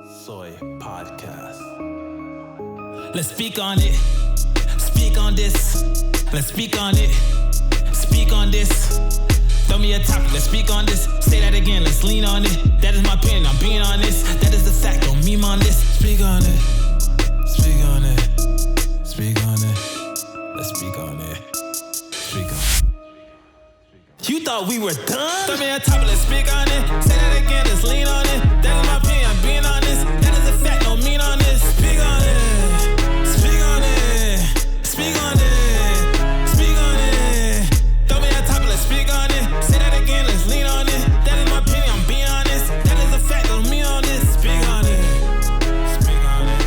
Soy Podcast. Let's speak on it. Speak on this. Let's speak on it. Speak on this. Throw me a topic. Let's speak on this. Say that again. Let's lean on it. That is my opinion. I'm being honest. That is the fact. Don't meme on this. Speak on it. Speak on it. Speak on it. Let's speak on it. Speak on it. You thought we were done? Throw me a topic. Let's speak on it. Say that again. Let's lean on it. That is my opinion. I'm being honest. That is the fact. Don't mean on this. Speak on it. Speak on it. Speak on it. Speak on it. Throw me a topic. Let's speak on it. Say that again. Let's lean on it. That is my opinion. I'm being honest. That is the fact. Don't mean on this. Speak on it. Speak on it.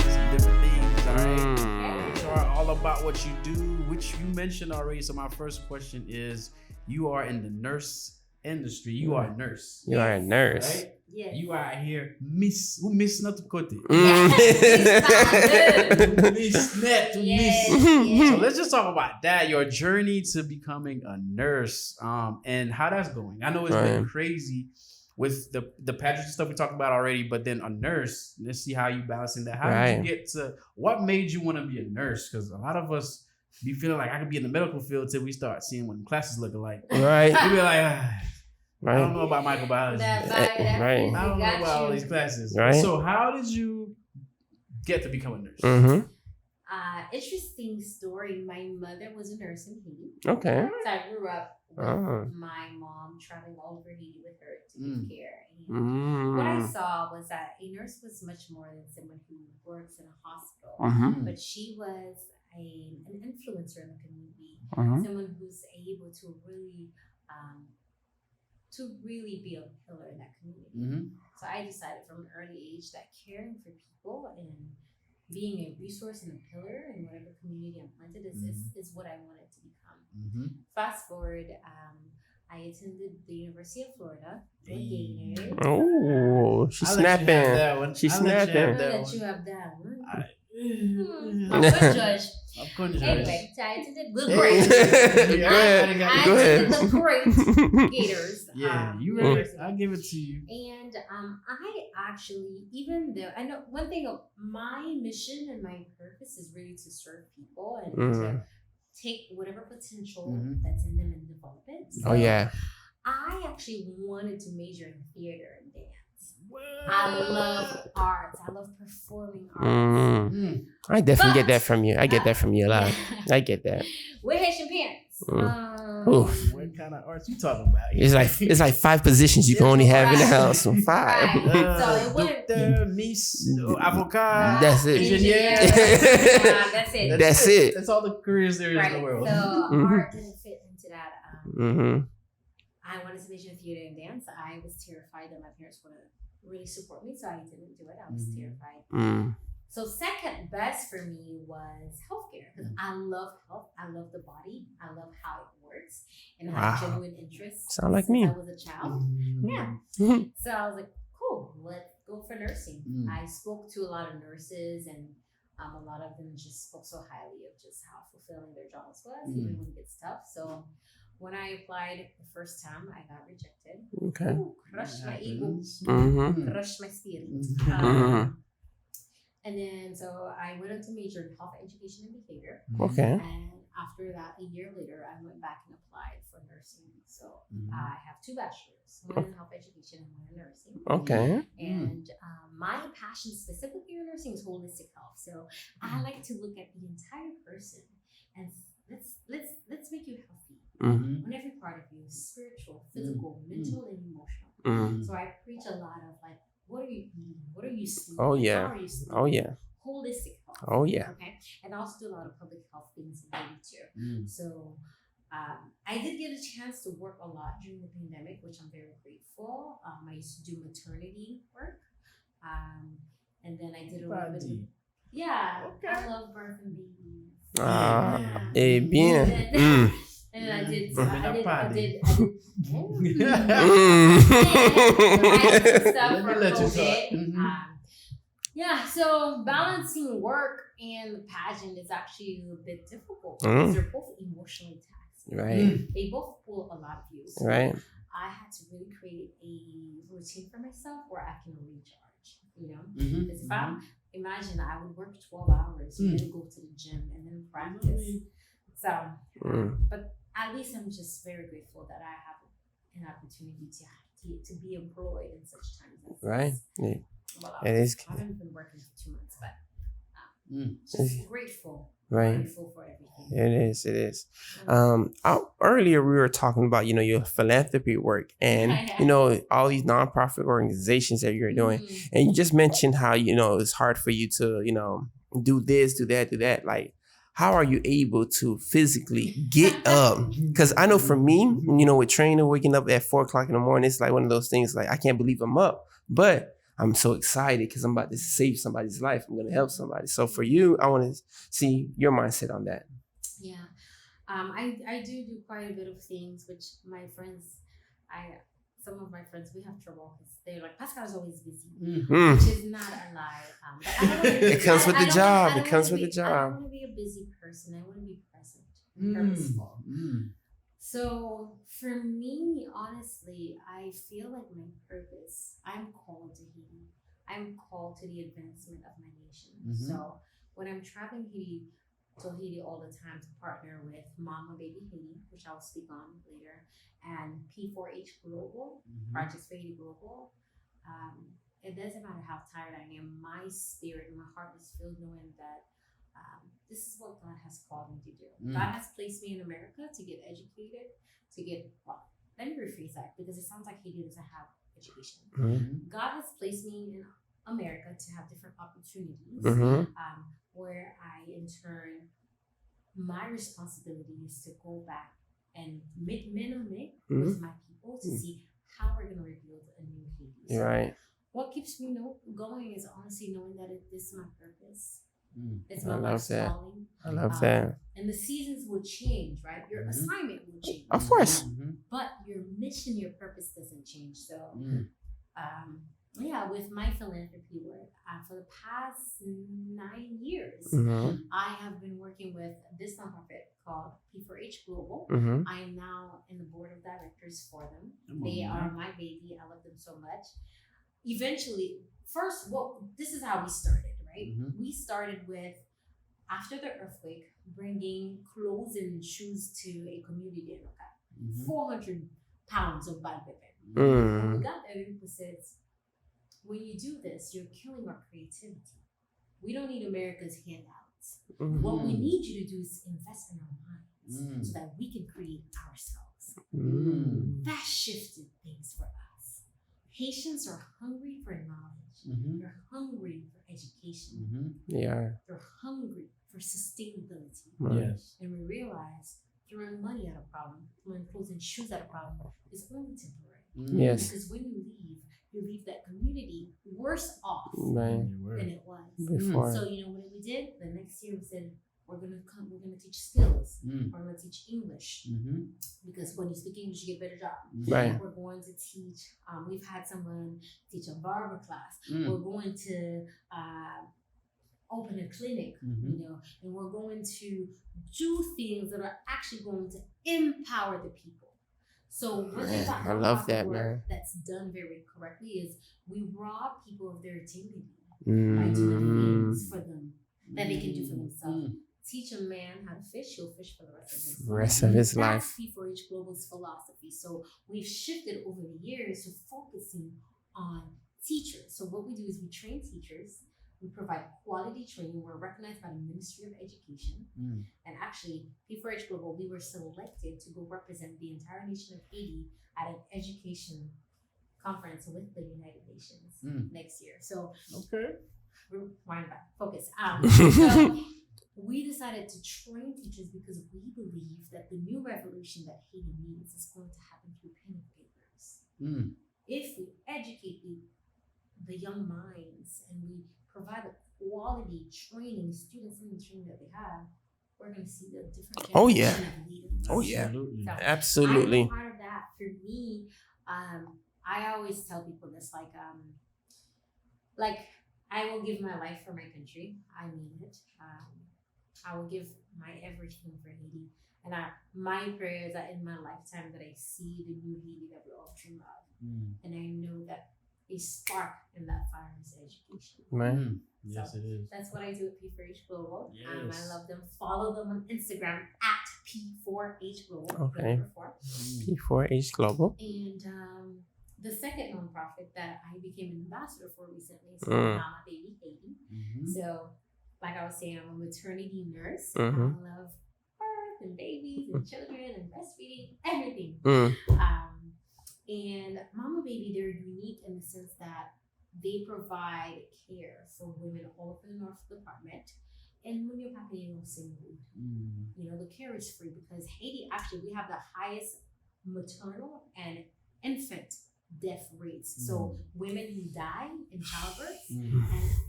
Some different things, all right? Which are all about what you do, which you mentioned already. So my first question is, you are in the nurse industry. You are a nurse. You are a nurse. Right? Yes. You are here, Miss. Who Miss not to côté? Miss net to Miss. So let's just talk about that. Your journey to becoming a nurse, and how that's going. I know it's been crazy with the pageantry stuff we talked about already, but then a nurse. Let's see how you balancing that. How did you get to? What made you want to be a nurse? Because a lot of us be feeling like I could be in the medical field till we start seeing what the classes look like. Right. We be like, I don't know about microbiology. Right. I don't know about all these classes. Right. So how did you get to become a nurse? Mm-hmm. Interesting story. My mother was a nurse in Haiti. Okay. So I grew up with my mom traveling all over Haiti with her to give care. And what I saw was that a nurse was much more than someone who works in a hospital, but she was an influencer in the community, someone who's able to really be a pillar in that community. So I decided from an early age that caring for people and being a resource and a pillar in whatever community I'm planted is what I wanted to become. Fast forward, I attended the University of Florida. Gators. Oh, she's snapping. She's snapping. I'll let you have that one. I'm good judge. Anyway, so I attended the great. Go ahead. The great Gators. I'll give it to you. And I actually, even though I know one thing, my mission and my purpose is really to serve people and to take whatever potential that's in them and develop it. So I actually wanted to major in theater and dance. I love arts. I love performing arts. I definitely get that from you. I get that from you a lot. I get that. With Haitian parents. What kind of arts you talking about? It's like 5 positions you can only have in the house. 5. So it went. Doctor, Miss, avocat. That's it. Engineer. That's it. That's all the careers there is in the world. So art didn't fit into that. I wanted to major in theater and dance. I was terrified that my parents wouldn't really support me, so I didn't do it. I was terrified. So second best for me was healthcare, because I love health. I love the body. I love how it works, and I have genuine interest. Sound like me. I was a child. So I was like, cool, let's go for nursing. I spoke to a lot of nurses, and a lot of them just spoke so highly of just how fulfilling their jobs was, even when it gets tough. So when I applied the first time, I got rejected. Okay. Ooh, crushed my ego. Crushed my spirit. And then, so I went on to major in health education and behavior. Okay. And after that, a year later, I went back and applied for nursing. So I have 2 bachelors, one in health education and one in nursing. Okay. And my passion specifically in nursing is holistic health. So I like to look at the entire person and let's make you healthy on every part of you, spiritual, physical, mental, and emotional. So I preach a lot of like, what are you eating? What are you sleeping? Oh yeah. How are you sleeping? Oh yeah. Holistic health. Oh yeah. Okay. And I also do a lot of public health things in Haiti too. So I did get a chance to work a lot during the pandemic, which I'm very grateful. I used to do maternity work. And then I did a little bit of, I love birth and babies. Bien. And I did stuff for COVID. So balancing work and the pageant is actually a bit difficult because they're both emotionally taxing. Right. They both pull a lot of views. Right. I had to really create a routine for myself where I can recharge, you know? Mm-hmm. Because if imagine I would work 12 hours and then go to the gym and then practice. So, but at least I'm just very grateful that I have an opportunity to be employed in such times as this. Right. Yeah. Well, It is. I haven't been working for 2 months, but just grateful. Right. Grateful for everything. It is. Earlier we were talking about, your philanthropy work and, all these nonprofit organizations that you're doing. And you just mentioned how, it's hard for you to, do this, do that. Like, how are you able to physically get up? Because I know for me, with training, waking up at 4:00 in the morning, it's like one of those things like, I can't believe I'm up. But I'm so excited because I'm about to save somebody's life. I'm going to help somebody. So for you, I want to see your mindset on that. Yeah. I do quite a bit of things, which my friends, some of my friends, we have trouble because they're like, Pascale's always busy, which is not a lie. It comes with the job. It comes with the I job. don't want to be a busy person. I want to be present, purposeful. So for me, honestly, I feel like my purpose, I'm called to Haiti. I'm called to the advancement of my nation. So when I'm traveling to Haiti all the time to partner with Mama Baby Haiti, which I'll speak on later, and P4H Global, Projects for Haiti Global, it doesn't matter how tired I am, my spirit and my heart is filled knowing that this is what God has called me to do. God has placed me in America to get educated, let me rephrase that because it sounds like Haiti doesn't have education. God has placed me in America to have different opportunities where I, in turn, my responsibility is to go back and make with my people to see how we're going to rebuild a new Haiti. So Right. what keeps me going is honestly knowing that this is my purpose. It's I my love that. calling. I love that. And the seasons will change, right? Your assignment will change. Of course. But your mission, your purpose doesn't change. So, with my philanthropy work, for the past 9 years, I have been working with this nonprofit called P4H Global. I am now in the board of directors for them. They are my baby. I love them so much. Eventually, this is how we started, right? We started with, after the earthquake, bringing clothes and shoes to a community in Oka. 400 pounds of bad paper. When we got there, people said, when you do this, you're killing our creativity. We don't need America's handouts. What we need you to do is invest in our minds so that we can create ourselves. That shifted things for us. Haitians are hungry for knowledge. They're hungry for education. Yeah. They're hungry for sustainability. Yes. And we realize throwing money at a problem, throwing clothes and shoes at a problem is only temporary. Yes. Because when you leave that community worse off Right. than it was. Before. So what we did? The next year we said, we're gonna teach skills. We're gonna teach English. Because when you speak English, you get a better job. Right. We're going to teach, we've had someone teach a barber class. We're going to open a clinic, and we're going to do things that are actually going to empower the people. So what I love that, man. That's done very correctly is we rob people of their dignity by doing things for them that they can do for themselves. Teach a man how to fish, he'll fish for the rest of his life. That's P4H Global's philosophy. So we've shifted over the years to focusing on teachers. So what we do is we train teachers. We provide quality training. We're recognized by the Ministry of Education. And actually, P4H Global, we were selected to go represent the entire nation of Haiti at an education conference with the United Nations next year. So, we're wind back, focus. So we decided to train teachers because we believe that the new revolution that Haiti needs is going to happen through pen and papers. If we educate the young minds and we provide the quality training, students in the training that they have, we're going to see the different generation of leaders. Oh yeah, So absolutely. I'm part of that. For me, I always tell people this, like I will give my life for my country. I mean it. I will give my everything for Haiti. And my prayer is that in my lifetime that I see the new Haiti that we all dream of. And I know that a spark in that fire is education. Right. Yes, it is. That's what I do at P4H Global. Yes. I love them. Follow them on Instagram at P4H Global. Okay. P4H Global. And the second nonprofit that I became an ambassador for recently is Mama Baby Haiti. So, like I was saying, I'm a maternity nurse. I love birth and babies and children and breastfeeding, everything. And Mama Baby, they're unique in the sense that they provide care for women all over the North Department. And when you're paying single, the care is free because Haiti, actually, we have the highest maternal and infant death rates. So women who die in childbirth and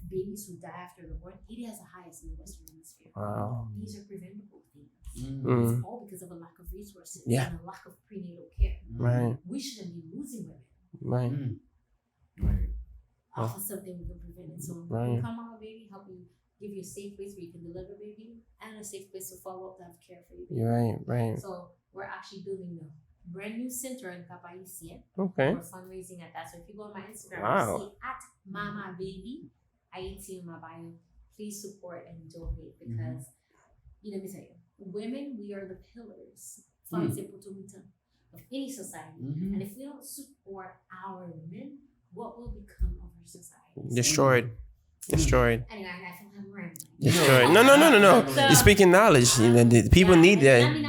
babies who die after the birth, Haiti has the highest in the Western Hemisphere. Wow. These are preventable things. It's all because of a lack of resources and a lack of prenatal care. Right. We shouldn't be losing women. Right. Off of something we can prevent it. So come on, baby, help you, give you a safe place where you can deliver baby and a safe place to follow up to have care for you. Right. So we're actually building a brand new center in Cap Haitien. Okay. We're fundraising at that. So if you go on my Instagram, Wow. see at Mama Baby Haiti in my bio. Please support and donate because let me tell you, women, we are the pillars of any society. And if we don't support our women, what will become of our society? Destroyed. Anyway, I feel like I'm rambling. Destroyed. No. So, You're speaking knowledge. The people need that. I mean,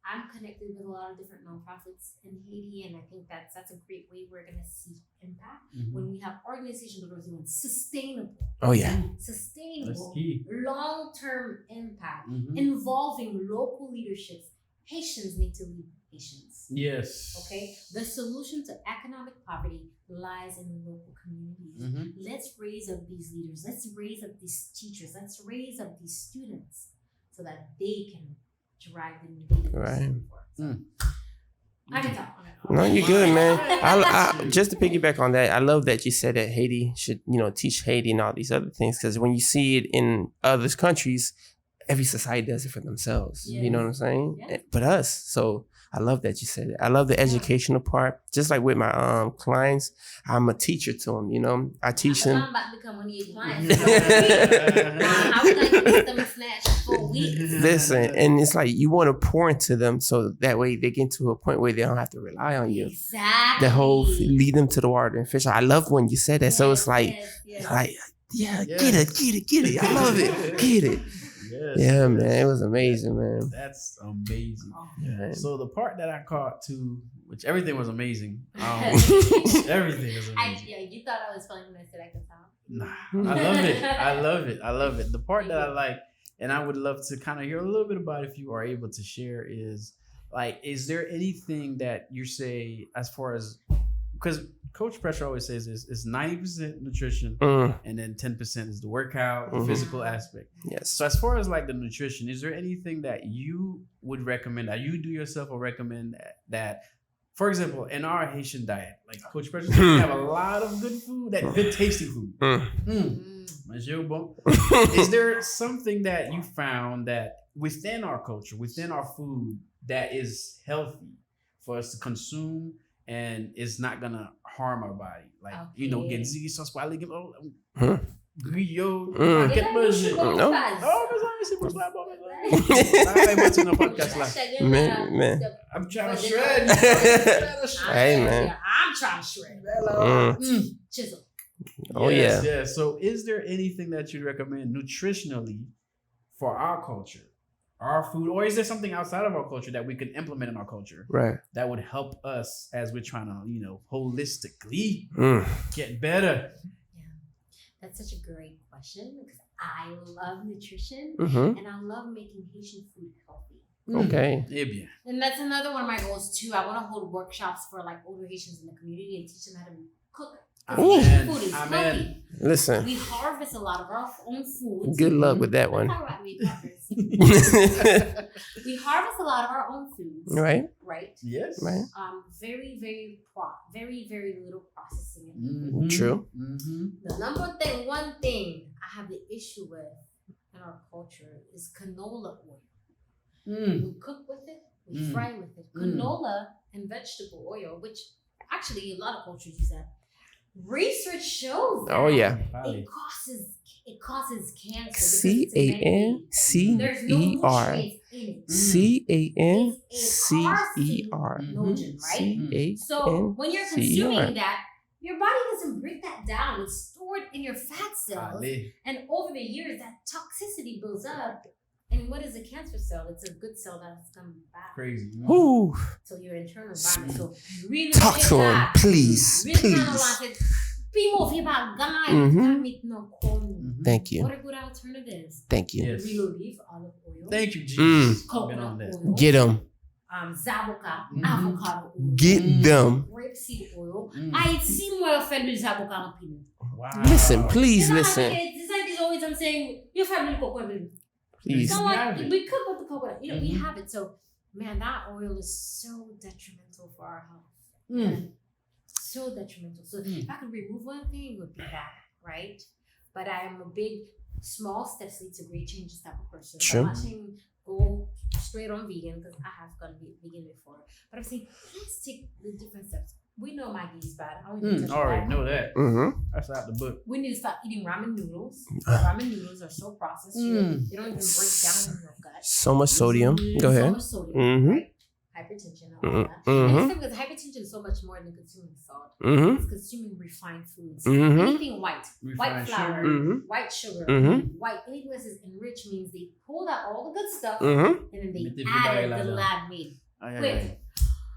I'm connected with a lot of different nonprofits in Haiti, and I think that's a great way we're gonna see impact when we have organizations that are doing sustainable. Oh yeah. Sustainable, long-term impact involving local leaderships. Haitians need to lead Haitians. Yes. Okay. The solution to economic poverty lies in the local communities. Let's raise up these leaders. Let's raise up these teachers. Let's raise up these students so that they can drive the new leaders. Right. I can talk on it. No, you're good, man. I just to piggyback on that, I love that you said that Haiti should, teach Haiti and all these other things, because when you see it in other countries, every society does it for themselves. Yes. You know what I'm saying? Yeah. But us. So I love that you said it. I love the educational part. Just like with my clients, I'm a teacher to them. I teach them. I'm about to become one of your clients. I would like to get them snatched for weeks. Listen, and it's like you want to pour into them so that way they get to a point where they don't have to rely on you. Exactly. The whole lead them to the water and fish. I love when you said that. So it's like, get it. I love it. Get it. Yes, yeah, man, it was amazing, man. That's amazing. Yeah. So the part that I caught too, which everything was amazing. Everything was amazing. You thought I was funny when I said I could talk. Nah, I love it. The part that I like, and I would love to kind of hear a little bit about if you are able to share is there anything that you say as far as, because Coach Pressure always says it's 90% nutrition and then 10% is the workout, the physical aspect. Yes. So as far as like the nutrition, is there anything that you would recommend, that you do yourself or recommend that, for example, in our Haitian diet, like Coach Pressure says, we have a lot of good food, that good tasty food. Is there something that you found that within our culture, within our food, that is healthy for us to consume and it's not gonna harm our body? Like, get ziggy sauce, griot, get budget. No. Man. I'm trying to shred. Hey, man. I'm trying to shred. Chisel. Oh, yeah. Yeah. So is there anything that you'd recommend nutritionally for our culture, our food, or is there something outside of our culture that we can implement in our culture that would help us as we're trying to, holistically get better? Yeah, that's such a great question because I love nutrition and I love making Haitian food healthy. Okay. And that's another one of my goals too. I want to hold workshops for like older Haitians in the community and teach them how to cook. Amen. Food is healthy. Listen. We harvest a lot of our own food. Good luck with that one. We harvest a lot of our own foods. Right. Yes. Right. Very, very little processing. True. The one thing I have the issue with in our culture is canola oil. We cook with it. We fry with it. Canola and vegetable oil, which actually a lot of cultures use that. Research shows that it causes cancer. CANCER. There's no nutrients in it. CANCER. Right? So when you're consuming that, your body doesn't break that down. It's stored in your fat cells. And over the years, that toxicity builds up. And what is a cancer cell? It's a good cell that's coming back. Crazy. Ooh. So your internal environment. So really talk to him, please. Thank you. What are good alternatives? Thank you. Yes. Real leaf, olive oil. Thank you, Jesus. Coconut oil. Get them. Zabuka, avocado oil. Get them. Rapeseed oil. I see more offended zabuka opinion. Wow. Listen, please listen. It's like there's always I'm saying your family coconut. Please. So like we cook with the coconut. We have it. So man, that oil is so detrimental for our health. So detrimental. So if I could remove one thing, it would be that, right? But I am a big, small steps lead to great changes type of person. Sure. I'm not saying go straight on vegan because I have gone vegan before. But I'm saying let's take the different steps. We know Maggi is bad. I already know that. That's out the book. We need to stop eating ramen noodles. Ramen noodles are so processed. They don't even break down in your gut. So much sodium. Go ahead. So much sodium, right? Hypertension, all that. And it's because hypertension is so much more than consuming salt. It's consuming refined foods. Anything white, white flour, white sugar, white. Anything that is enriched means they pulled out all the good stuff and then they added the lab made. Quick.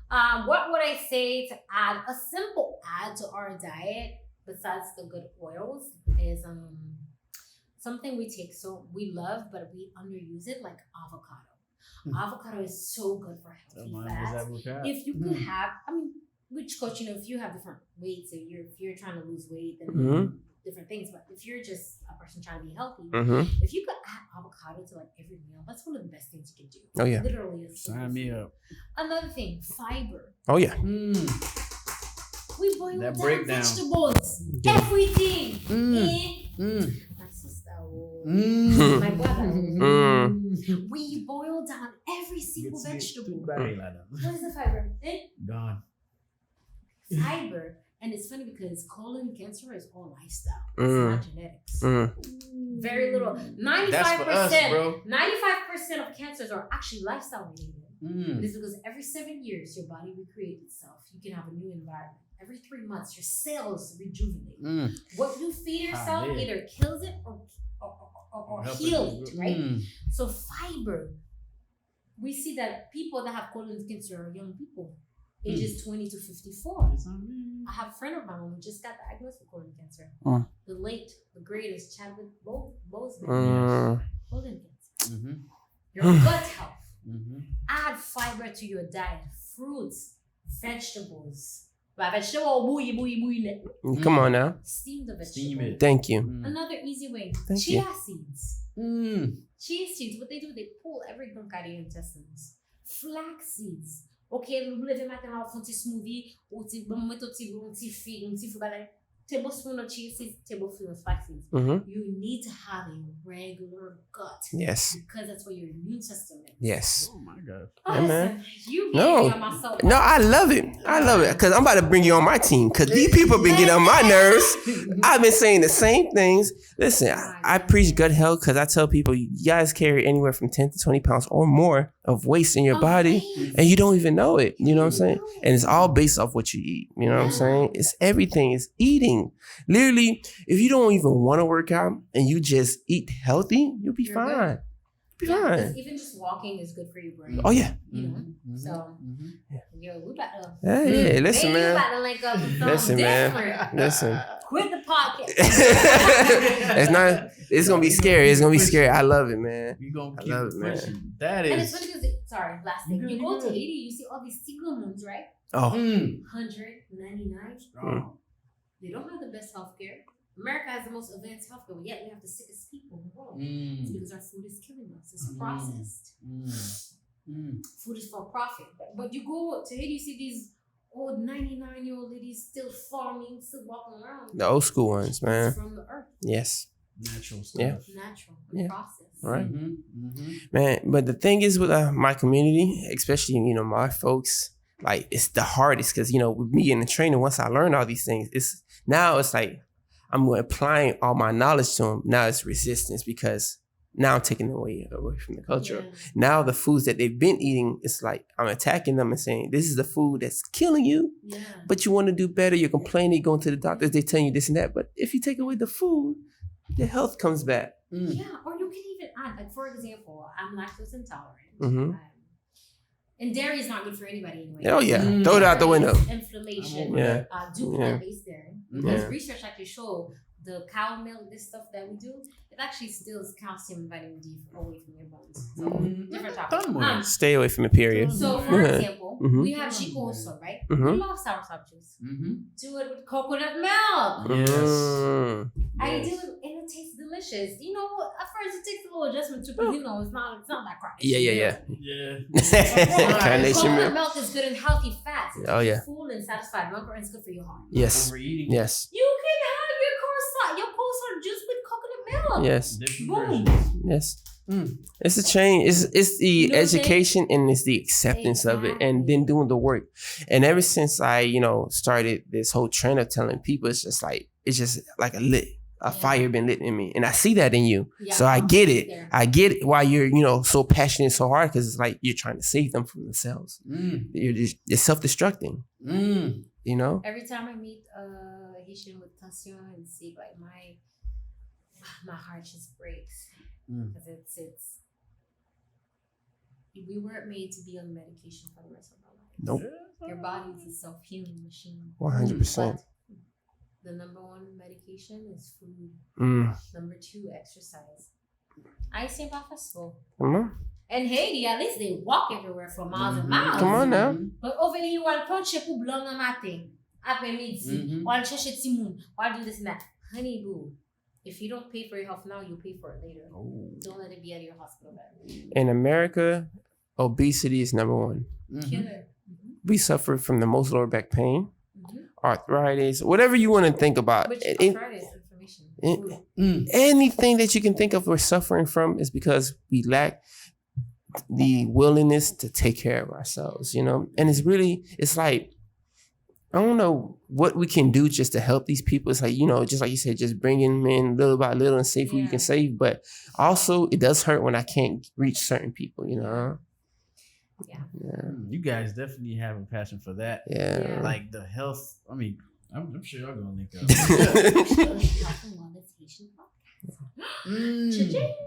What would I say to add? A simple add to our diet besides the good oils is something we take so we love but we underuse it, like avocado. Avocado is so good for healthy fats. If you could have, which coach, if you have different weights, if you're trying to lose weight, then different things. But if you're just a person trying to be healthy, if you could add avocado to like every meal, that's one of the best things you can do. Oh yeah, literally. Sign me up. Another thing, fiber. Oh yeah. We boil down vegetables, everything. My sister, my brother. We boil down every single vegetable. What is the fiber? Gone. Fiber. And it's funny because colon cancer is all lifestyle. It's not genetics. Very little. 95%. That's for us, bro. 95% of cancers are actually lifestyle related. And it's because every 7 years your body recreates itself. You can have a new environment. Every 3 months your cells rejuvenate. What you feed yourself either kills it or heals it, right? So fiber. We see that people that have colon cancer are young people. Ages 20 to 54. I have a friend of mine who just got diagnosed with colon cancer. The greatest Chadwick Boseman. Colon cancer. Your gut health. Add fiber to your diet. Fruits, vegetables. Come on now. Steam the vegetable. Steam it. Thank you. Another easy way. Thank Chia you. seeds. Chia seeds, what they do, they pull every gunk out of your intestines. Flax seeds. Okay, leve matin la font ti smoothie, ou ti bon meto ti fig balay. Tablespoon of chia seeds, tablespoon of flax seeds. You need to have a regular gut. Yes. Because that's what your immune system is. Yes. Oh my God. Oh, Yeah, man. You No, on my soul. no, I love it. I love it because I'm about to bring you on my team because these people been getting on my nerves. I've been saying the same things. Listen, I preach gut health because I tell people you guys carry anywhere from 10 to 20 pounds or more of waste in your body and you don't even know it. You know what I'm saying? And it's all based off what you eat. You know what I'm saying? It's everything. It's eating. Literally, if you don't even want to work out and you just eat healthy, you'll be fine. Be fine. Even just walking is good for your brain. Oh yeah. You know? So, yo, we about to. Hey, listen, We man. about to link up with Listen, man. different. Listen. Quit the podcast. It's not. It's gonna be scary. It's gonna be scary. I love it, man. We gonna I keep love it it, man. pushing. That And it's is. funny because, sorry, last thing. You go to Haiti, you see all these single moons, right? Oh. 199. Strong. They don't have the best healthcare. America has the most advanced healthcare, yet we have the sickest people in the world. It's because our food is killing us. It's processed. Food is for profit. But you go to Haiti, you see these old 99-year-old ladies still farming, still walking around. The old school ones, man. From the earth. Yes. natural stuff. Yeah. Natural process. Right. Man, but the thing is with my community, especially, my folks, like it's the hardest because, with me in the training, once I learned all these things, it's like I'm applying all my knowledge to them. Now it's resistance because now I'm taking away from the culture. Yeah. Now the foods that they've been eating, it's like I'm attacking them and saying, this is the food that's killing you, but you want to do better. You're complaining, going to the doctors, they're telling you this and that. But if you take away the food, the health comes back. Yeah, or you can even add, like, for example, I'm lactose intolerant. Mm-hmm. And dairy is not good for anybody anyway. Oh, yeah. Throw it out the window. Inflammation. Do plant-based dairy. Because research actually show the cow milk, this stuff that we do, it actually steals calcium and vitamin D away from your bones. So, different topic. Stay away from it, period. So, for example, we have Chicoso, right? We love soursop juice. Do it with coconut milk. Yes. I do it, and it tastes delicious. At first it takes a little adjustment to, because it's not that crappy. Yeah. Coconut milk is good and healthy fats. Oh, yeah. Full and satisfied milk, and it's good for your heart. Yes. Overeating. Yes. You can have your coleslaw juice with coconut milk. Yes. Boom. Yes. It's a change. It's the education and it's the acceptance of it, and then doing the work. And ever since I, started this whole trend of telling people, it's just like a fire been lit in me, and I see that in you. Yeah. So I get it. Yeah. I get it why you're so passionate, so hard, because it's like you're trying to save them from themselves. You're self-destructing. Every time I meet a Haitian with tension and see, like, my heart just breaks because it's we weren't made to be on medication for the rest of our lives. Nope. Your body is a self-healing machine. 100%. The number one medication is food. Number 2, exercise. I say pas facile. Come on. In Haiti, at least they walk everywhere for miles and miles. Come on now. But over here, you want to punch pour blanc dans matin, après midi, ou aller chercher petit moun, ou do this and that. Honey boo, if you don't pay for your health now, you'll pay for it later. Don't let it be out of your hospital bed. In America, obesity is number 1. Killer. We suffer from the most lower back pain, arthritis, whatever you want to think about. Which arthritis, inflammation. Anything that you can think of we're suffering from is because we lack the willingness to take care of ourselves, And it's like, I don't know what we can do just to help these people. It's like, just like you said, just bringing them in little by little and save who you can save. But also, it does hurt when I can't reach certain people, Yeah. You guys definitely have a passion for that. Yeah. Like the health. I mean, I'm sure y'all gonna link up.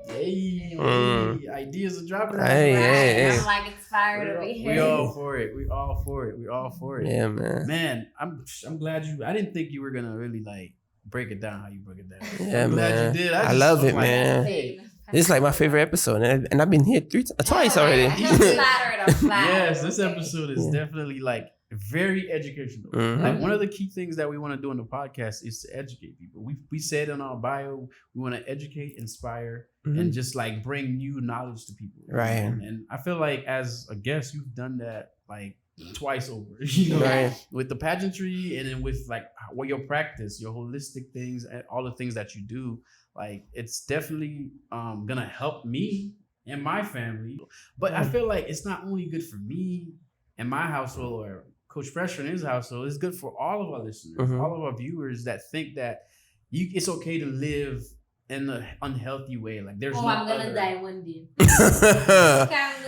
Hey, ideas are dropping. Hey. I'm like inspired over here. We all for it. Yeah, man. Man, I'm glad you. I didn't think you were gonna really like break it down how you broke it down. Yeah, I'm glad you did. I love it, man. Hey. This is like my favorite episode, and I've been here twice already. I'm flattered. Yes, this episode is definitely like very educational. Like one of the key things that we want to do on the podcast is to educate people. We said in our bio, we want to educate, inspire, and just like bring new knowledge to people. Right. And I feel like as a guest, you've done that like twice over, with the pageantry and then with like what your practice, your holistic things, and all the things that you do. Like it's definitely gonna help me and my family. But I feel like it's not only good for me and my household or Coach Pressure in his household. It's good for all of our listeners, all of our viewers that think that it's okay to live in an unhealthy way. Like there's I'm gonna die one day.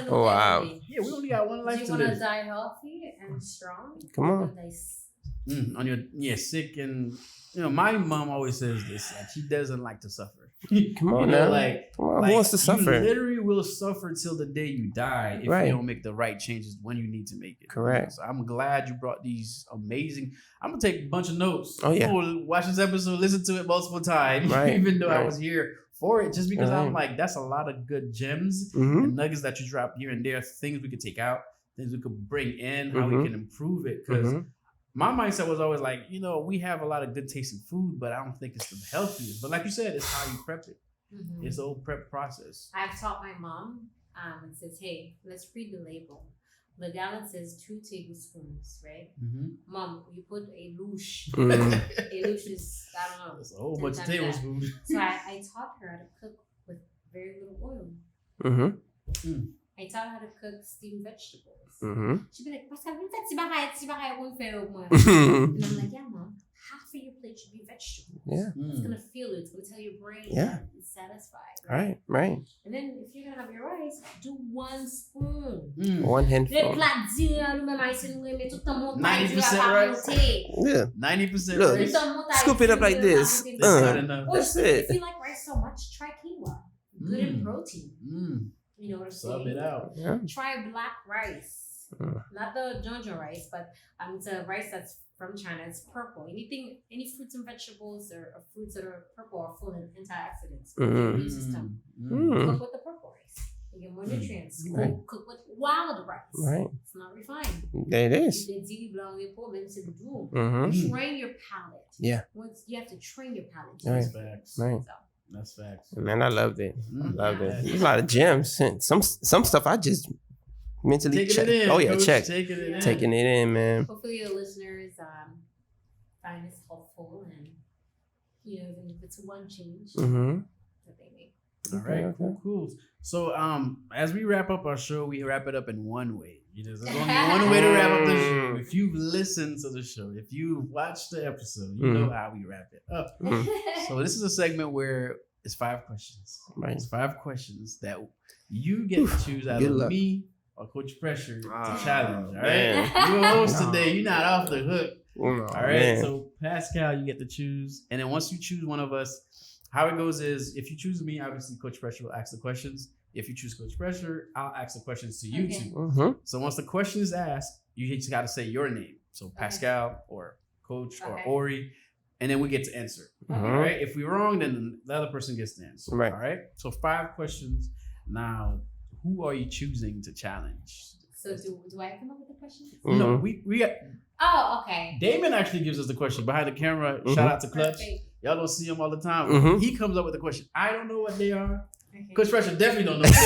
Wow. Yeah, we only got one life to live. Do you want to die healthy and strong? Come on. On your sick and my mom always says this, like she doesn't like to suffer. Come on now. Who wants to suffer? You literally will suffer till the day you die if you don't make the right changes when you need to make it. Correct. So I'm glad you brought these amazing. I'm gonna take a bunch of notes. Oh yeah. I'm gonna watch this episode, listen to it multiple times, even though I was here for it, just because I'm like, that's a lot of good gems and nuggets that you drop here and there, things we could take out, things we could bring in, how we can improve it, because. My mindset was always like, we have a lot of good tasting food, but I don't think it's the healthiest. But like you said, it's how you prep it. It's the whole prep process. I've taught my mom and says, hey, let's read the label. The gallon says 2 tablespoons, right? Mom, you put a louche. A louche is, I don't know. That's a whole bunch of tablespoons. So I taught her how to cook with very little oil. I taught her how to cook steamed vegetables. She'd be like, Pascale, I won't fail more. And I'm like, yeah, Mom, half of your plate should be vegetables. Yeah. It's going to feel it. It's going to tell your brain it's satisfied. Right. And then if you're going to have your rice, do 1 spoon. 1 handful. 90% rice. Yeah. 90% Look, rice. scoop it up like this. That's it. If you like rice so much, try quinoa. Good in protein. You know what I'm saying? Sub it out. Yeah. Try black rice. Not the Jonjo rice, but it's a rice that's from China. It's purple. Any fruits and vegetables or fruits that are purple are full of antioxidants. Immune system. Cook with the purple rice. You get more nutrients. Cook with wild rice. Right. It's not refined. There it is. Train your palate. Yeah. Once you have to train your palate. That's facts. Right. That's facts. Man, I loved it. Loved it. There's a lot of gems. Some stuff I just mentally check. Oh yeah, Coach, check. Taking it in, man. Hopefully your listeners find this helpful, and even if it's one change that they make. All right, cool. So as we wrap up our show, we wrap it up in one way. There's only one way to wrap up the show. If you've listened to the show, if you've watched the episode, you know how we wrap it up. So this is a segment where it's 5 questions. Right. It's 5 questions that you get to choose out of me or Coach Pressure to challenge. All right, you're a host today. You're not off the hook. All right. So Pascale, you get to choose, and then once you choose one of us, how it goes is if you choose me, obviously Coach Pressure will ask the questions. If you choose Coach Pressure, I'll ask the questions to you two. So once the question is asked, you just got to say your name. So Pascale or Coach or Ori, and then we get to answer. All right. If we're wrong, then the other person gets to answer. Right. All right. So 5 questions. Now, who are you choosing to challenge? So do I come up with the questions? No, we got. Oh, okay. Damon actually gives us the question behind the camera. Shout out to Clutch. Perfect. Y'all don't see him all the time. He comes up with the question. I don't know what they are. Coach Pressure definitely don't know what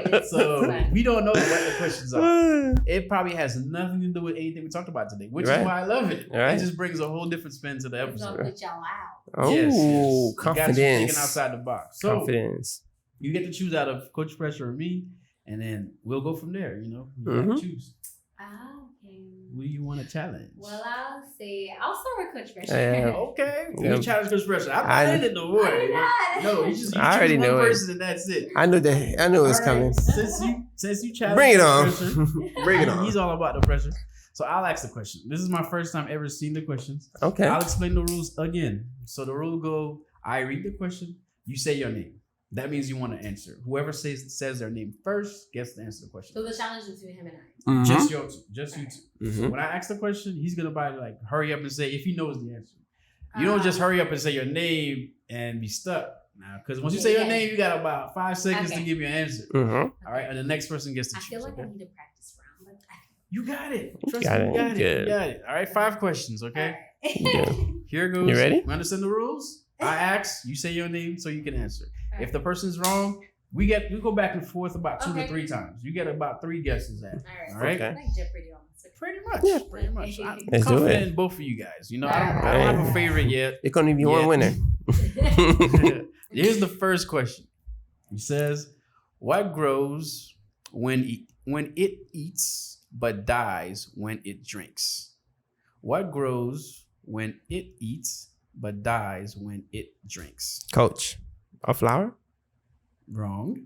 they are. So we don't know what the questions are. It probably has nothing to do with anything we talked about today, which is why I love it. It just brings a whole different spin to the episode. Put y'all out. Oh, yes. Confidence. You got you thinking outside the box. So confidence. You get to choose out of Coach Pressure or me, and then we'll go from there. You got to choose. Okay. Who do you want to challenge? Well, I'll start with Coach Pressure. Okay. You challenge Coach Pressure. I didn't know what. No, you choose one person and that's it. I knew it was coming. Since you challenge Bring it on. Pressure, Bring it on. He's all about the pressure. So I'll ask the question. This is my first time ever seeing the questions. Okay. I'll explain the rules again. So the rule go, I read the question, you say your name. That means you want to answer. Whoever says their name first gets to answer the question. So the challenge is between him and I. Just you two. So when I ask the question, he's gonna probably hurry up and say if he knows the answer. You don't just hurry up and say your name and be stuck now, because once you say your name, you got about 5 seconds to give your answer. All right, and the next person gets to choose. I feel like I need a practice round, but you got it. Trust me, you got it. All right, 5 questions. Okay. Here goes. You ready? You understand the rules? I ask, you say your name so you can answer. If the person's wrong, we go back and forth about 2 to 3 times. You get about 3 guesses at. All right. Okay. Like Jeopardy almost. Pretty much. Yeah. Pretty much. I'm Let's confident do it. in both of you guys. I don't have a favorite yet. It's gonna be one winner. Here's the first question. He says, "What grows when it eats but dies when it drinks?" What grows when it eats but dies when it drinks? Coach, a flower? Wrong.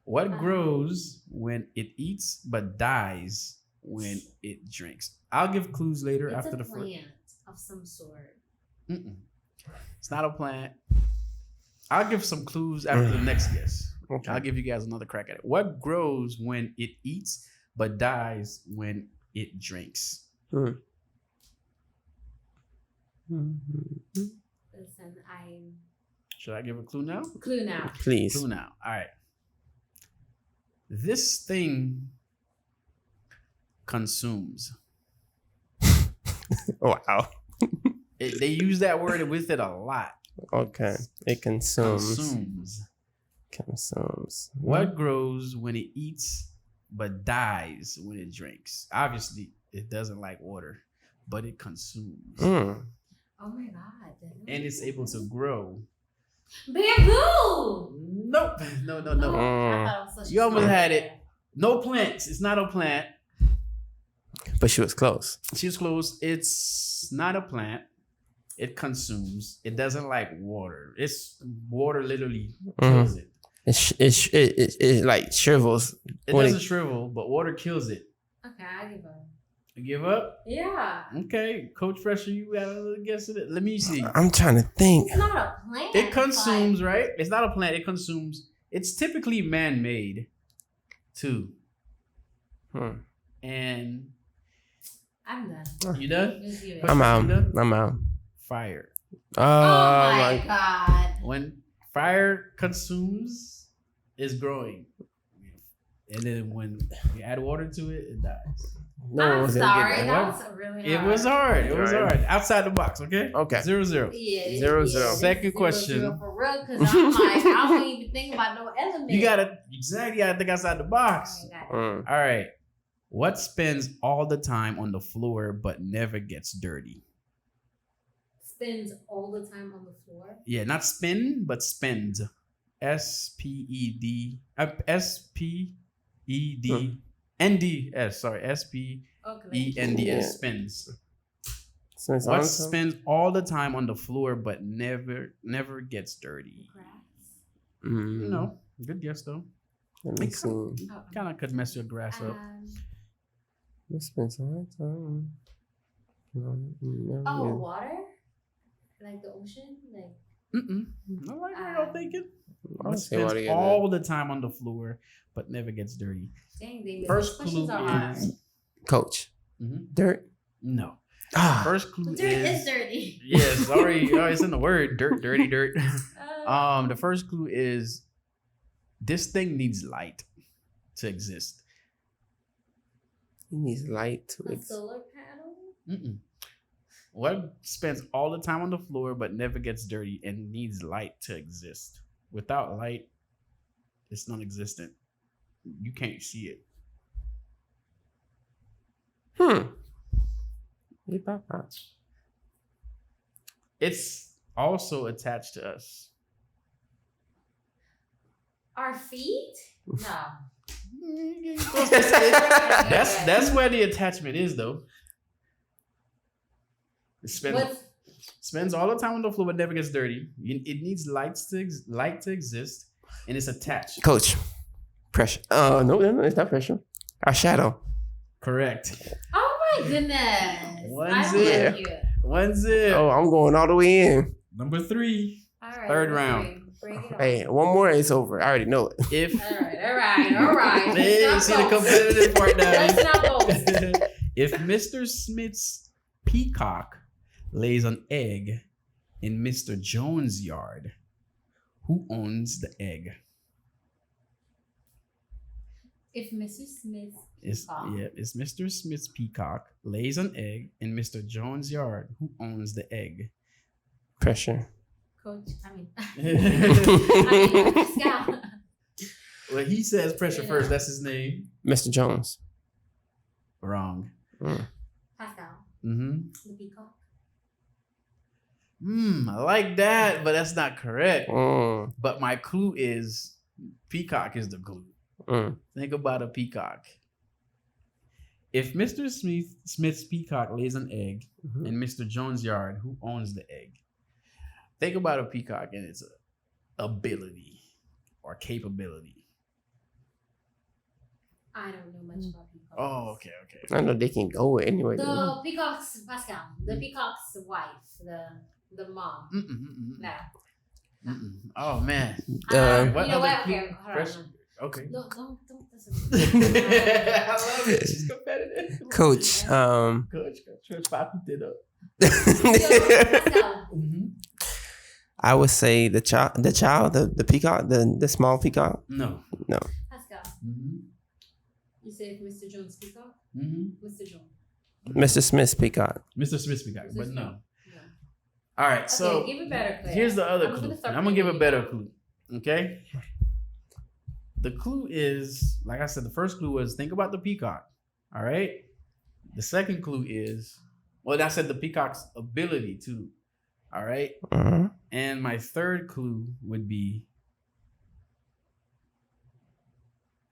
What grows when it eats but dies when it drinks? I'll give clues later after the first. It's a plant of some sort. It's not a plant. I'll give some clues after the next guess. Okay. I'll give you guys another crack at it. What grows when it eats but dies when it drinks? Listen, Should I give a clue now? Clue now. Please. Clue now. All right. This thing consumes. Wow. They use that word with it a lot. Okay. It consumes. Consumes. Consumes. What grows when it eats but dies when it drinks. Obviously, it doesn't like water, but it consumes. Mm. Oh my god. And it's able to grow. Bamboo. Nope. No. I thought it was such You a almost smart had it. idea. No plants. It's not a plant. But she was close. She was close. It's not a plant. It consumes. It doesn't like water. It's water literally kills it. It like shrivels. It doesn't shrivel, but water kills it. Okay, I give up. You give up? Yeah. Okay, Coach Fresher, you got a guess at it. Let me see. I'm trying to think. It's not a plant. It consumes, right? It's not a plant. It consumes. It's typically man-made, too. And I'm done. you done? Just give it. I'm out. You done? I'm out. Fire. Oh, Oh my god. When fire consumes, it's growing. And then when you add water to it, it dies. no one I'm was able to sorry. get That that. was really hard. It was hard. It was Right. hard. Outside the box, okay? Okay. 0-0. Yeah, 0-0. Second question. 0-0 for real, because I'm like, I don't even think about no element. You gotta think outside the box. Okay, got it. All right. What spends all the time on the floor but never gets dirty? Spins all the time on the floor. Yeah, not spin, but spends. S-P-E-D. S-P-E-D-N-D-S. Sorry, S-P-E-N-D-S. Yeah. Spins. Since What I'm- spends all the time on the floor but never gets dirty? Grass. Mm. No, good guess though. Let me see. Oh, Kind of could mess your grass up. Let's spend some time. Oh, water? Like the ocean? Like I like where y'all thinking. I What say what spends again. all the time on the floor but never gets dirty? dang, they First questions clue are hard. is Coach. Mhm. Dirt. no. Ah. First clue The dirt is is dirty. yes, it's in the word dirt, dirty dirt. Uh, The first clue is this thing needs light to exist. He needs light to a exist. solar panel? What spends all the time on the floor but never gets dirty and needs light to exist? Without light, it's non-existent. You can't see it. It's also attached to us. Our feet? No. That's where the attachment is, though. It spends all the time on the floor but never gets dirty. It needs light to exist, and it's attached. Coach. Pressure. No, it's not pressure. Our shadow. Correct. Oh my goodness. 1-0. 1-0. Oh, I'm going all the way in. Number 3. All right. Third round. Bring it on. Hey, one more, it's over. I already know it. If All right. Hey, Let's see not the boast. competitive part now. Let's not boast. If Mr. Smith's peacock lays an egg in Mr. Jones' yard, who owns the egg? If Mr. Smith It's Mr. Smith's peacock lays an egg in Mr. Jones' yard, who owns the egg? Pressure. Coach, I mean Mr. Pascale. Well, he says pressure first. That's his name. Jones. Wrong. Pascale. Mm-hmm. The peacock. I like that, but that's not correct. Mm. But my clue is peacock is the clue. Mm. Think about a peacock. If Mr. Smith's peacock lays an egg in Mr. Jones' yard, who owns the egg? Think about a peacock and its ability or capability. I don't know much about peacocks. Oh, okay. I know they can go anywhere. The peacock's Pascal. The peacock's wife. The mom. No. Oh man. What What other what? clue? Okay, hold Pressure. on. Okay. No, don't. I love it. She's competitive. Coach. Coach, Papi did up. Pascal. I would say the peacock, the small peacock. No. Pascal. Mm-hmm. You say Mr. Jones peacock? Mm-hmm. Mr. Jones. Mr. Smith's peacock. Mr. Smith's peacock, but no. No. All right, Okay, so give a better clue. here's the other I'm clue. gonna start I'm gonna give a bringing better you clue. Okay. The clue is, like I said, the first clue was think about the peacock. All right. The second clue is, well, I said the peacock's ability too. All right. And my third clue would be,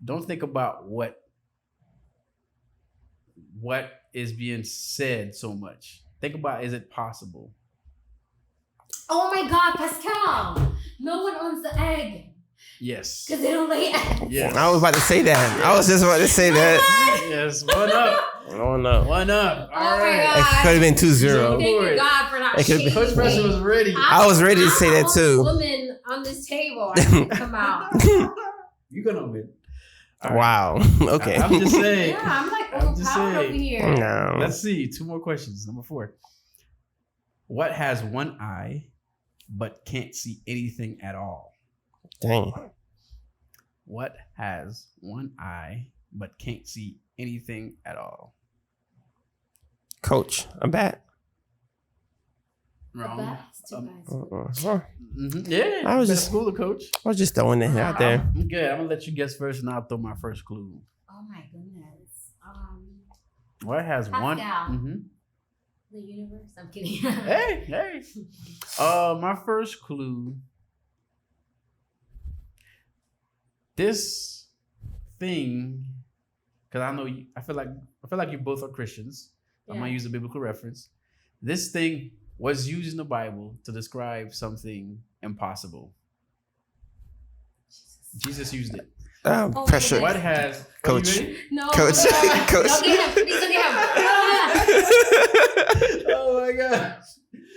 don't think about what is being said so much. Think about, is it possible? Oh my God, Pascal! No one owns the egg. Yes. Because they don't lay eggs. Yes. I was about to say that. I was just about to say that. Yes. One up. Oh no. One up. All Oh my right. God. It could have been 2-0. Thank you God for not It could've been- Coach Preston was ready. I was ready to say that too. Woman on this table, I can come out. You're gonna win. All right. Wow. Okay. I'm just saying. Yeah, I'm like I'm just overpowered saying. over here. No. Let's see. 2 more questions. Number 4. What has one eye but can't see anything at all? Dang. What has one eye but can't see anything at all? Coach, a bat. The Wrong. best, you guys. Huh. Yeah, I was better just- school the coach. I was just throwing it out there. I'm good. I'm gonna let you guess first, and I'll throw my first clue. Oh my goodness. What has one? Pascal. Mhm. The universe. I'm kidding. Hey. My first clue. This thing, because I know you. I feel like you both are Christians. I Yeah. might use a biblical reference. This thing was used in the Bible to describe something impossible. Jesus used it. Oh, Pressure. What has Coach. Are you ready? No, Coach. no, Coach. don't get him. Please don't get him. Oh my gosh.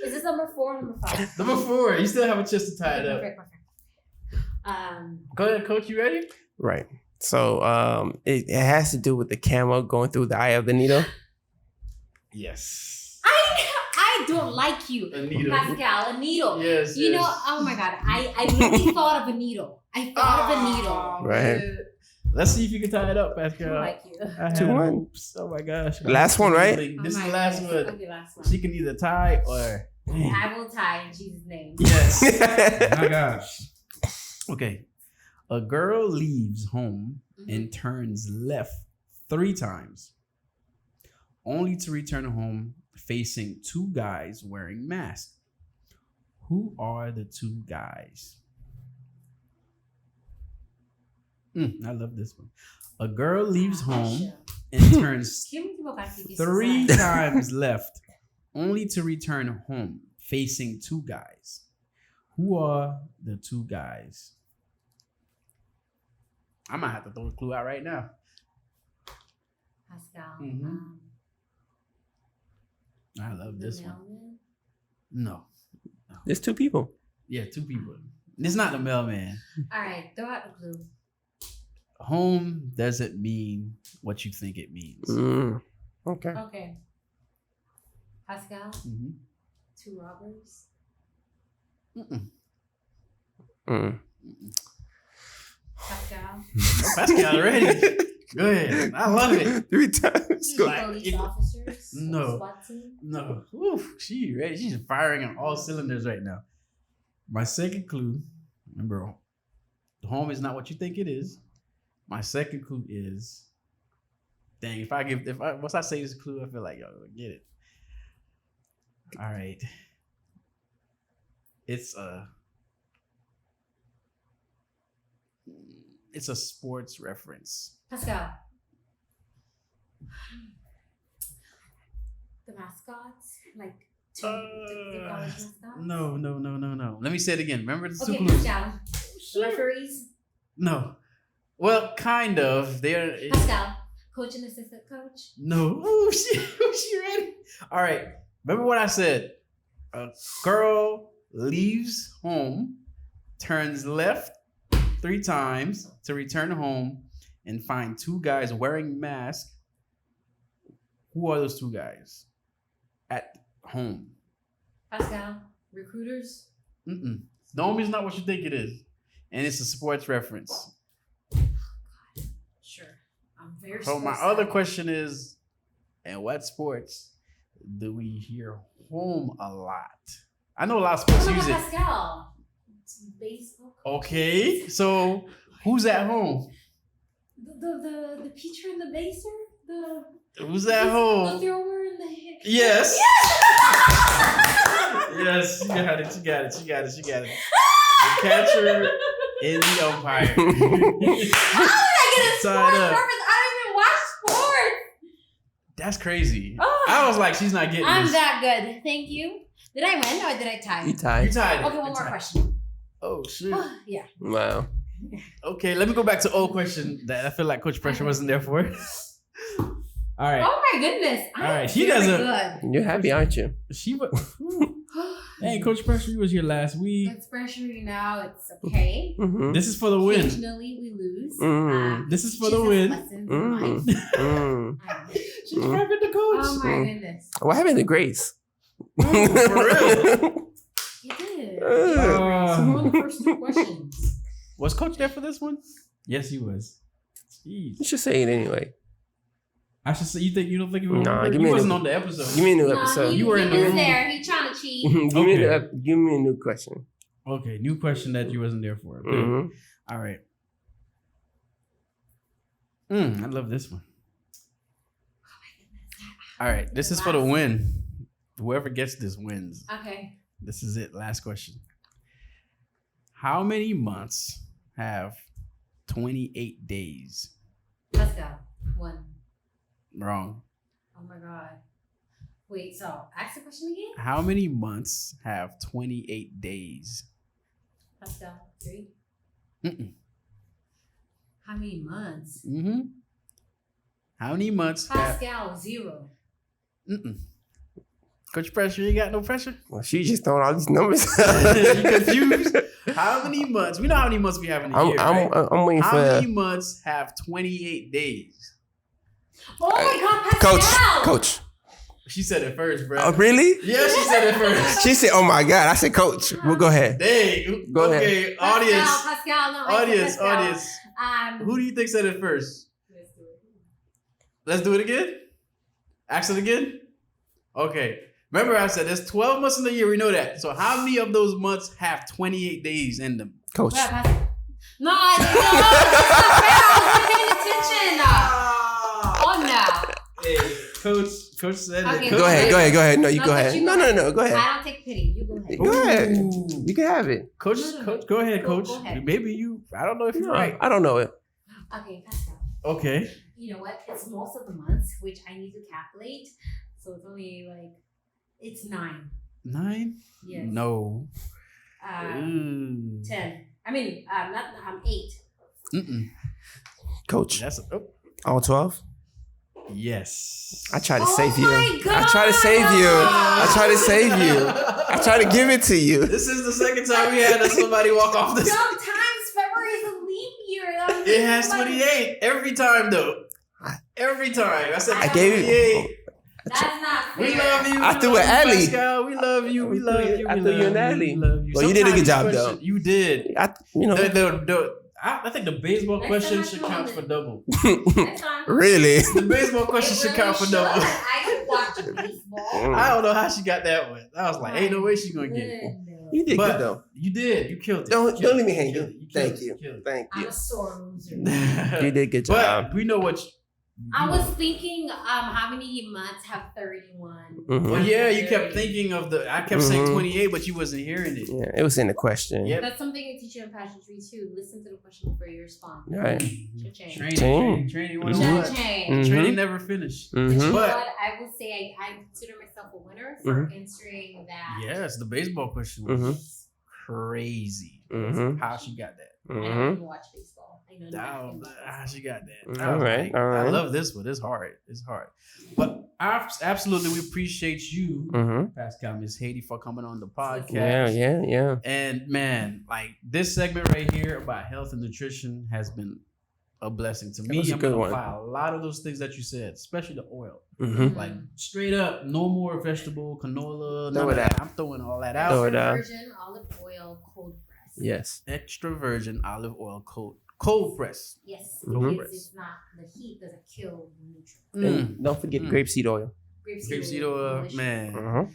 Is this number 4 or number 5? Number 4. You still have a chance to tie it up. Perfect. Go ahead, Coach. You ready? Right. So it has to do with the camel going through the eye of the needle. Yes. I don't like you, A needle. Pascal. A needle. Yes. You know, oh my God. I literally thought of a needle. I thought of a needle. Right. Man. Let's see if you can tie it up, I Pascal. don't like you. I had 2-1. hopes. Oh my gosh. Last one, right? This is Oh the my last goodness. one. Okay, last one. She can either tie or. I will tie in Jesus' name. Yes. My gosh. Okay. A girl leaves home and turns left 3 times, only to return home facing 2 guys wearing masks. Who are the 2 guys? I love this one. A girl leaves home and turns 3 times left, only to return home facing 2 guys. Who are the 2 guys? I might have to throw a clue out right now. Pascal. I love The this one. mailman? No. There's 2 people. Yeah, 2 people. It's not the mailman. All right, throw out the clue. Home doesn't mean what you think it means. Okay. Okay. Pascal, Mhm. 2 robbers. Pascal, Pascal already. Go ahead. I love it. 3 times. Go. Like, police if- officers. No. SWAT team. No. Oof, she ready. She's firing on all cylinders right now. My second clue, remember, home is not what you think it is. My second clue is, dang, once I say this clue, I feel like y'all gonna get it. All right. It's a sports reference. Pascal. The mascots, like the college mascots. No. Let me say it again. Remember the 2 Okay, clues? Pascal. The referees. No. Well, kind of. They're Pascal. Coach and assistant coach. no. Ooh, she ready? All right. Remember what I said? A girl leaves home, turns left 3 times to return home, and find 2 guys wearing masks. Who are those 2 guys at home? Pascal. Recruiters. The home is not what you think it is, and it's a sports reference. Sure. I'm very So my other question is, in what sports do we hear home a lot? I know a lot of sports use it. Pascal. It's baseball. Okay, so Who's at home? The pitcher and the baser? Who's at home? The thrower and the hitter? Yes. Yes, she got it. The catcher and the umpire. How did I get a sports reference? I don't even watch sports. That's crazy. Oh. I was like, she's not getting I'm this. that good. Thank you. Did I win or did I tie? You tied. You tied. Okay, one more question. Oh, shit. Yeah. Wow. Okay, let me go back to old question that I feel like Coach Pressure wasn't there for. All right. Oh my goodness. All right. She doesn't. Good. You're happy, aren't you? She was. Hey, Coach Pressure, you was here last week. It's pressure now. It's okay. Mm-hmm. This is for the win. Occasionally we lose. This is for the win. She's rapping the coach. Oh my goodness. What happened to Grace? For real. You did. Uh, One of the first 2 questions. Was Coach there for this one? Yes, he was. Jeez. You should say it anyway. I should say. You don't think he was? Nah, he give me wasn't a- on the episode. Give me a new No, episode. You were in the he room. was there. He trying to cheat. Give me a new question. Okay, new question that you wasn't there for. Good. Mm-hmm. All right. I love this one. All right, this is for the win. Whoever gets this wins. Okay. This is it. Last question. How many months have 28 days? Let's go. 1. Wrong. Oh my God. Wait, so ask the question again? How many months have 28 days? Let's go. 3. Mm-mm. How many months? Mm-hmm. How many months have... Pascale, 0. Mm-mm. Coach Pressure, you got no pressure? Well, she just throwing all these numbers. You confused? How many months? We know how many months we have in a year, right? I'm waiting How for many months have 28 days? Oh my God, Pascale! Coach. She said it first, bro. Oh, really? Yeah, she said it first. She said, "Oh my God!" I said, "Coach." Well, go ahead. Dang. Go ahead. Okay, Pascale, no, I said Pascale. audience. Who do you think said it first? Let's do it again? Ask it again? Okay. Remember I said there's 12 months in the year, we know that. So how many of those months have 28 days in them? Coach. No, that's not fair. I wasn't paying attention. Oh no. Hey, Coach said Okay, it. Go ahead. No, you No, go but ahead. you No, go ahead. I don't take pity. You go ahead. Go ahead. Ooh. You can have it. Coach, go ahead, Go Coach. ahead. Maybe I don't know if you're No, right. I don't know it. Okay, Pascale. Okay. You know what? It's most of the months, which I need to calculate. So it's only like, it's 9. 9? Yes. No. 10. I mean, not 8. Mm-mm. Coach. That's All 12? yes. I try to Oh save you. my God. I try to save you. I try to save you. I try to give it to you. This is the second time we had somebody walk off this. Sometimes February is a leap year. It has 28 every time though. Every time. I said I gave it. 28. That's not fair. We love you. I threw an alley. Pascal. We love you. We love you. I we threw love you an alley. We love you. Well, you did a good Sometimes job, question- though. You did. I think the baseball Next question time I should throw count it. for double. Next time. Really? The baseball question should count for double. I could watch baseball. I don't know how she got that one. I was like, ain't no way she's gonna get it. You did But good though. you did. You killed it. Don't You killed leave me it. hanging. You killed it. Thank killed you. it. You killed it. Thank I'm you. a sore loser. You did a good job. But we know what. I was thinking, how many months have 31? Mhm. Well, yeah, you kept thinking of the. I kept saying Mhm. 28, but you wasn't hearing it. Yeah, it was in the question. Yep. That's something I teach you in pageantry too. Listen to the question before you respond. Right. Cha-ching. Training. Mhm. 101. Cha-ching. Mhm. Training never finished. But you Mm-hmm. know But- what? I will say I consider myself a winner for answering that. Yes, the baseball question was Mhm. crazy. Mhm. How she got that? I don't Mm-hmm. even watch baseball. I know Oh, nothing about how she got that? All I was right, like, all I right. love this one. It's hard. It's hard. But absolutely, we appreciate you, Mm-hmm. Pascale Miss Haiti, for coming on the podcast. Yeah. And man, like this segment right here about health and nutrition has been a blessing to me. was a I'm good gonna one. apply a lot of those things that you said, especially the oil. Mm-hmm. Like straight up, no more vegetable, canola, none Throw of it that. out. I'm throwing all that Throw out. it out. Virgin olive oil cold press. Yes. Extra virgin olive oil cold press. Yes, Mhm. because it's not, the heat doesn't kill the nutrients. Mm. And don't forget Mm. grapeseed oil. Grapeseed oil, delicious. man. Mm-hmm.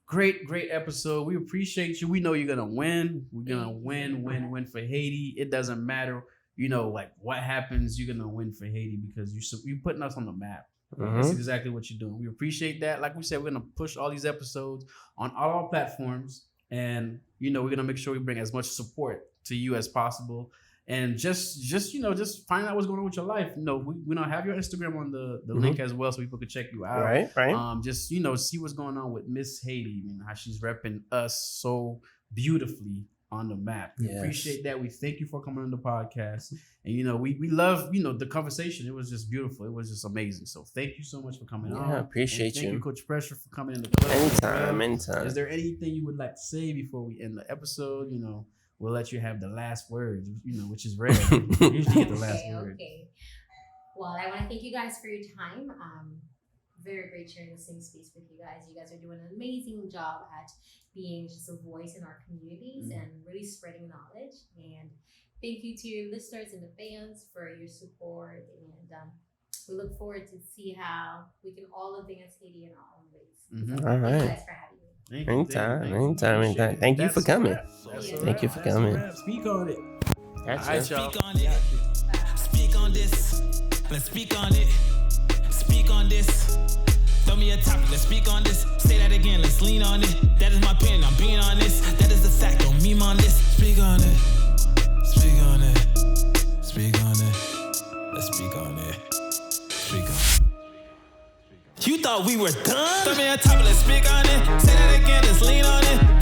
Great episode. We appreciate you. We know you're gonna win. We're gonna win for Haiti. It doesn't matter you know, like what happens, you're gonna win for Haiti because you're putting us on the map. That's exactly what you're doing. We appreciate that. Like we said, we're gonna push all these episodes on all our platforms, and you know, we're gonna make sure we bring as much support to you as possible. And just you know, just find out what's going on with your life. You know, we don't have your Instagram on the link as well, so people can check you out. Right. Just you know, see what's going on with Miss Haiti. You know, how she's repping us so beautifully on the map. We appreciate that. We thank you for coming on the podcast. And you know, we love, you know, the conversation. It was just beautiful. It was just amazing. So thank you so much for coming on. I appreciate you. Thank you, Coach Pressure, for coming in the club. Anytime. Is there anything you would like to say before we end the episode? You know, we'll let you have the last words, you know, which is rare. You usually get the last word. Okay. Well, I want to thank you guys for your time. Very great sharing the same space with you guys. You guys are doing an amazing job at being just a voice in our communities and really spreading knowledge. And thank you to your listeners and the fans for your support. And we look forward to see how we can all advance Haiti in our own ways. So All right. Thank you guys for having me. Anytime. Thank you for coming. Thank you for coming. Speak on it. Gotcha. Speak on it. Speak on this. Let's speak on it. Speak on this. Throw me a topic. Let's speak on this. Say that again. Let's lean on it. That is my opinion. I'm being honest. That is the fact. Don't meme on this. Speak on it. Speak on it. Speak on it. Let's speak on it. Speak on it. You thought we were done? Throw me a topic. Let's speak on it. Say that again. Let's lean on it.